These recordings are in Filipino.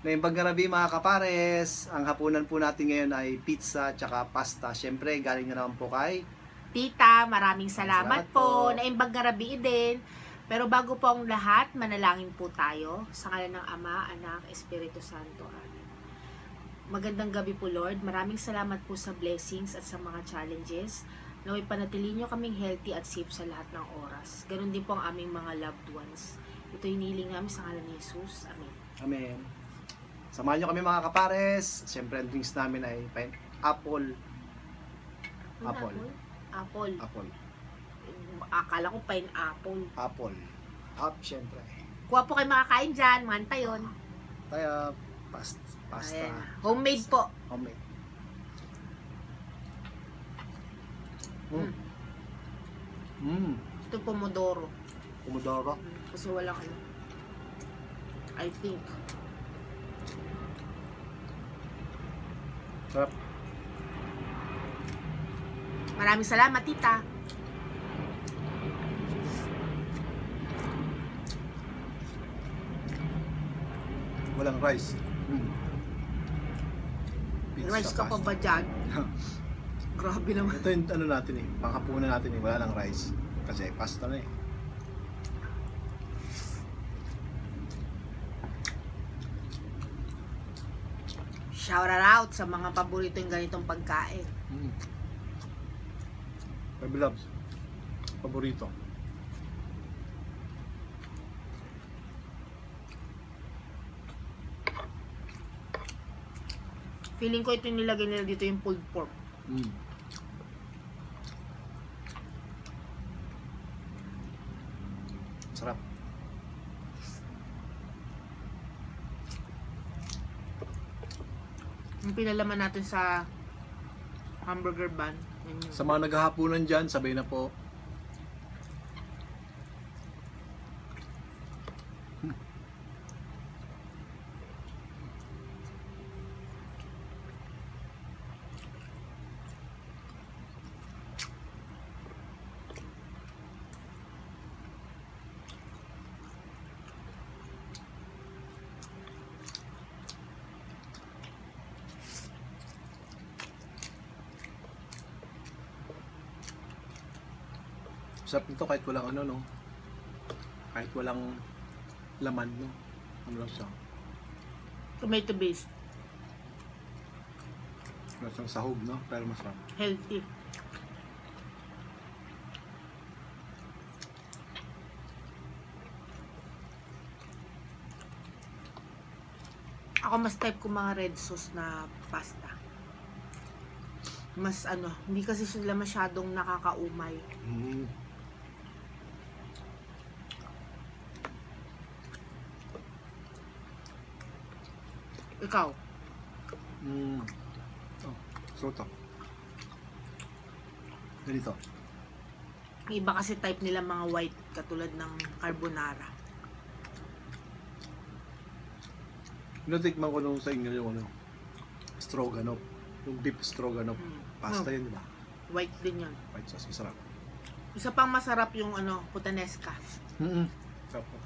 Ngayong paggabi mga kapares, ang hapunan po natin ngayon ay pizza tsaka pasta. Siyempre, galing na naman po kay Tita, maraming salamat Salamat po. po. Naimbag gabi din. Pero bago po ang lahat, manalangin po tayo sa ngalan ng Ama, Anak, Espiritu Santo. Amen. Magandang gabi po Lord. Maraming salamat po sa blessings at sa mga challenges. Naway panatili nyo kaming healthy at safe sa lahat ng oras. Ganon din po ang aming mga loved ones. Ito hiniling namin sa ngalan ni Jesus. Amen. Amen. Samahan nyo kami mga kapares. Siyempre, ang drinks namin ay apple. Apple. Apple. Apple. Akala ko pineapple. Apple. Siyempre. Kuha po kayo makakain dyan. Manta yun. Kaya, pasta. Ayan. Homemade po. Homemade. Ito pomodoro. Pomodoro. Kasi walang ano. I think. Sarap. Maraming salamat, Tita. Walang rice. Pizza, Rice ka pa pasta. ba dyan? Grabe naman. Ito yung ano natin eh, panghapunan natin eh, wala lang rice. Kasi pasta na eh. Shout out sa mga paborito yung ganitong pagkain. Baby loves. Paborito. Feeling ko ito yung nilagay nila dito yung pulled pork. Sarap. Yung pinalaman natin sa hamburger bun. Yun yun. Sa mga naghahapunan dyan, sabay na po. Sarap nito kahit walang ano, no? Kahit walang laman, no? Ano lang siya? Tomato based. Wala siyang sahog, no? Pero masarap. Healthy. Ako mas type ko mga red sauce na pasta. Mas ano, hindi kasi sila masyadong nakakaumay. Ikaw? Oh, soto. Ganito. Yung iba kasi type nila mga white katulad ng carbonara. Natikman ko nung sa inyo yung ano, stroganoff. Yung beef stroganoff. Pasta yun, di ba? White din yun. White sauce, masarap. Isa pang masarap yung ano, puttanesca. Sarap po.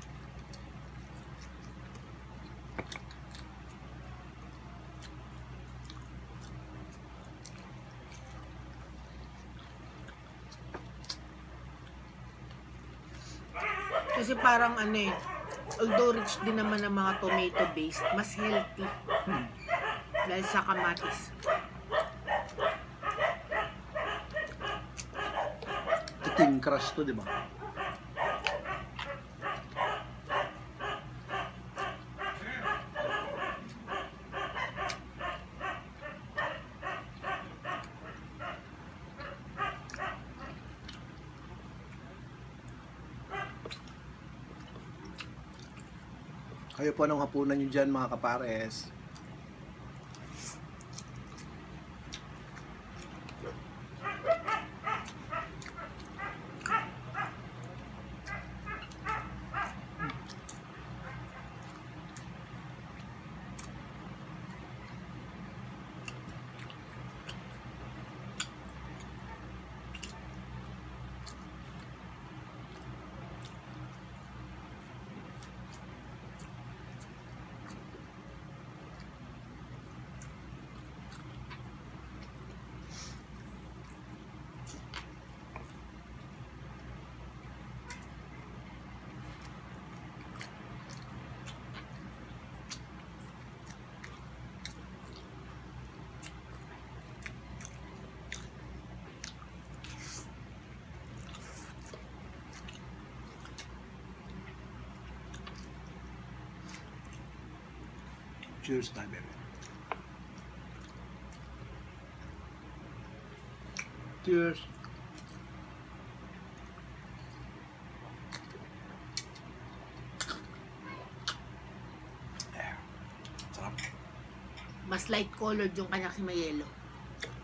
Kasi parang ano eh, although rich din naman ng mga tomato based, mas healthy. Dahil sa kamatis. King crush to, di ba? Kayo po anong hapunan nyo dyan mga kapares? Cheers tayo, baby. Cheers. Sarap. Mas light colored yung kanya si Mayelo.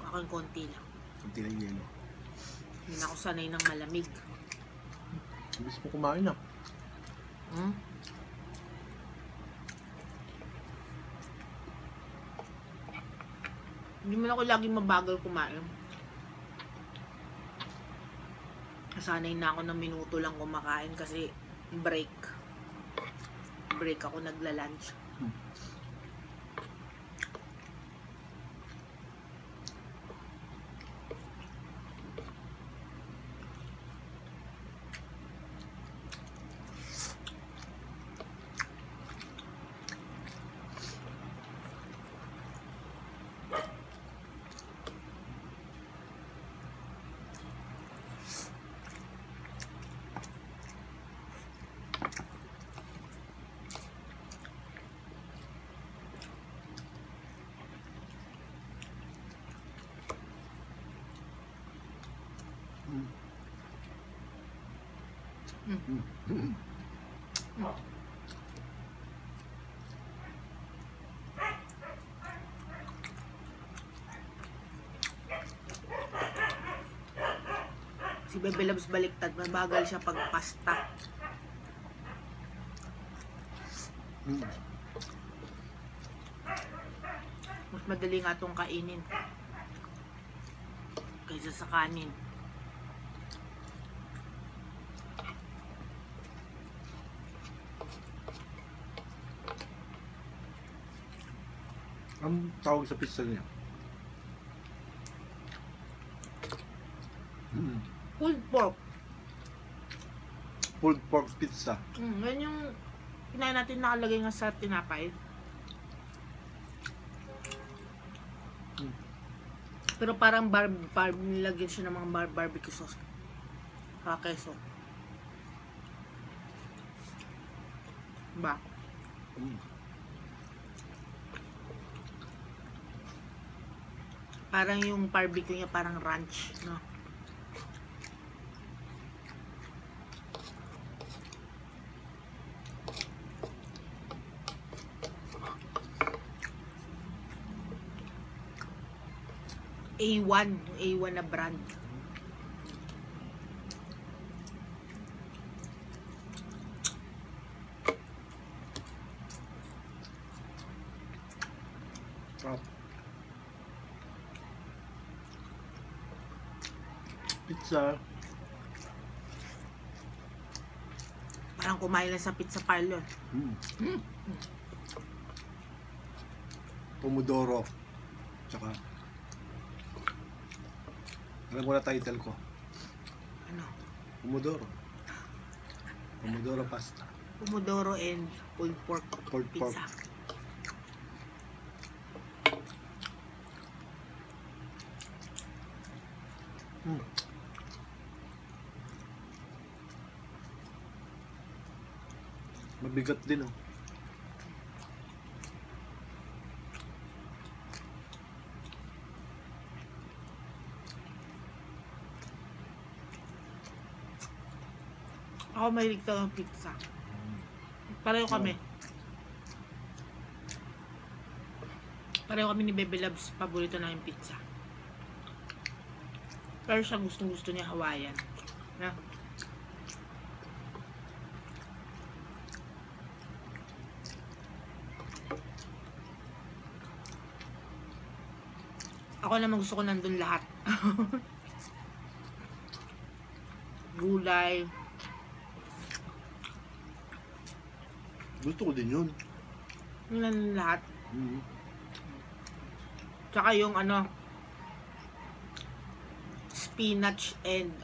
Ako yung konti lang. Kunti lang yelo. Hindi na ako sanay ng malamig. Ibig mo kumain na. Hmm? Hindi mo na ako laging mabagal kumain. Nasanay na ako ng minuto lang kumakain kasi break. Break ako nagla-lunch. Si Bebe Loves baliktad, mabagal siya pag pasta. Mas madali nga itong kainin kaysa sa kanin. Ang tawag sa pizza niya? Pulled pork. Pulled pork pizza. Yan yung kinain natin nakalagay nga sa tinapay. Pero parang nilagyan siya ng mga barbecue sauce. Saka keso. Ba? Parang yung barbecue niya parang ranch, no? A1 na brand. Sarap. Pizza. Parang kumain lang sa pizza parlor. Pomodoro. Tsaka alam ko na title ko. Ano? Pomodoro. Pomodoro pasta. Pomodoro and pulled pork Pulled pork. pizza. Mabigat din oh. Ako mahilig to ng pizza. Pareho kami. Pareho kami ni Bebe Loves, paborito namin pizza. Pero siya gusto niya Hawaiian. Na? Ako naman gusto ko nandun lahat. Gulay. Gusto ko din yun. Yung nandun lahat. Tsaka yung ano, spinach and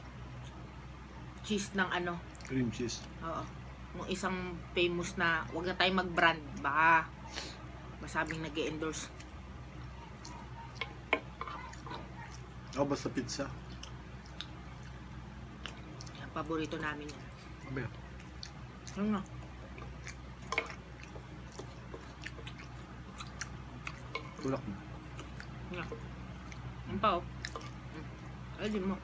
cheese ng ano. Cream cheese. Oo. Yung isang famous na, wag na tayo mag-brand. Baka masabing nag-endorse. Ako basta pizza. Yan, paborito namin yan. Abe. Ano nga? Tulak mo. Nga. Ang pa, oh. Ay, di mo.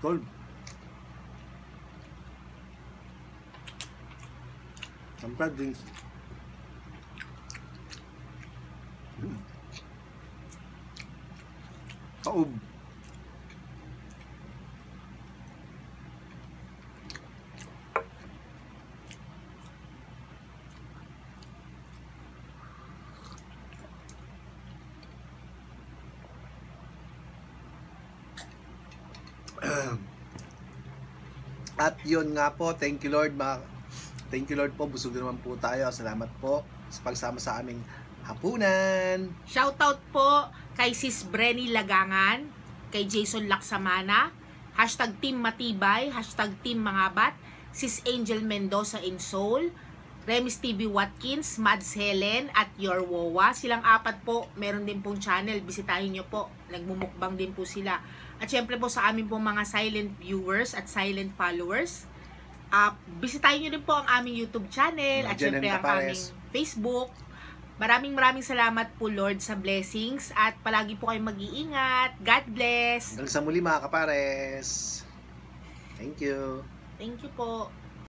Tol. Sampai drinks. Kaob. At yun nga po, thank you Lord, thank you Lord po, busog naman po tayo. Salamat po sa pagsama sa aming hapunan. Shoutout po kay Sis Brenny Lagangan, kay Jason Laksamana, hashtag Team Matibay, hashtag Team Mangabat, Sis Angel Mendoza in Soul, Remis TV Watkins, Mads Helen, at Your Wowa. Silang apat po, meron din pong channel, bisitahin nyo po, nagmumukbang din po sila. At syempre po sa amin pong mga silent viewers at silent followers, bisitahin nyo din po ang aming YouTube channel at syempre ang aming Facebook. Maraming salamat po Lord sa blessings at palagi po kayong mag-iingat. God bless. Hanggang sa muli mga kapares. Thank you. Thank you po.